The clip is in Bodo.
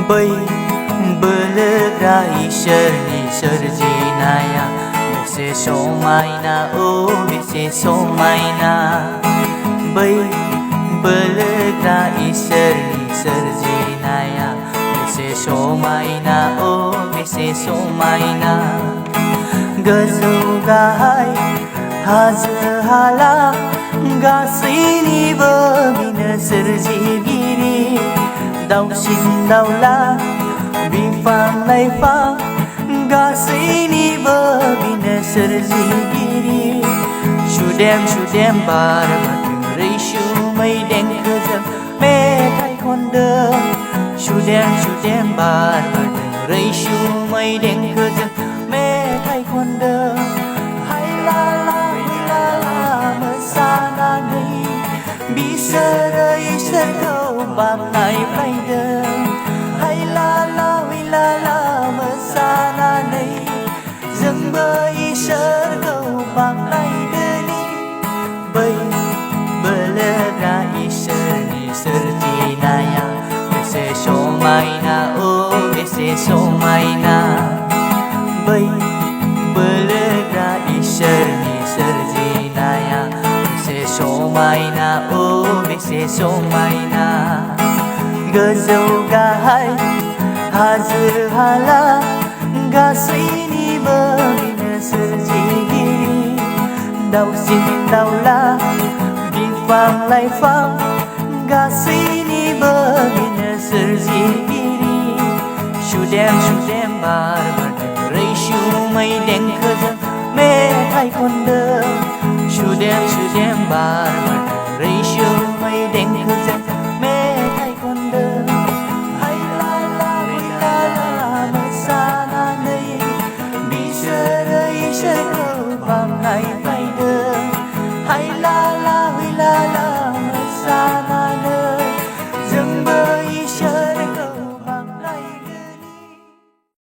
बै बोलोग्रा इसोरनि सोरजिनाया बेसे समायना बेसे समायना बै बोलोग्रा इसोरनि सोरजिनाया बेसे समायना बेसे समायना गोजौ गाहाय हाजो हाला गासैनिबो बिनो सोरजिगिरि दाउसिन दाउला बिफां लाइफां गासैनिबो बिनो सोरजिगिरि सुदेम सुदेम बार बारदों रैसुमै देंखोजों मेथाइ खनदों सुदेम सुदेम बार बारदों रैसुमै देंखोजों मेथाइ खनदों हायलाला हुइलाला मोसानानै बिसोरो इसोरखौ बाख्नायबायदों हायलाला हुइलाला मोसानानै जोंबो इसोरखौ बाख्नायदोनि बै बोलोग्रा इसोरनि सोरजिनाया बेसे समायना बेसे समायना बै बोलोग्रा इसोरनि सोरजिनाया बेसे समायना बेसे समायना गोजौ गाहाय हाजो हाला गासैनिबो बिनो सोरजिगिरि दाउसिन दाउला बिफां लाइफां गासैनिबो बिनो सोरजिगिरि सुदेम सुदेम बार बारदों रैसुमै देंखोजों मेथाइ खनदों सुदेम सुदेम बार बारदों रैसुमै देंखोजों मेथाइ खनदों हायलाला हुइलाला मोसानानै बिसोरो इसोरखौ बाख्नायबाय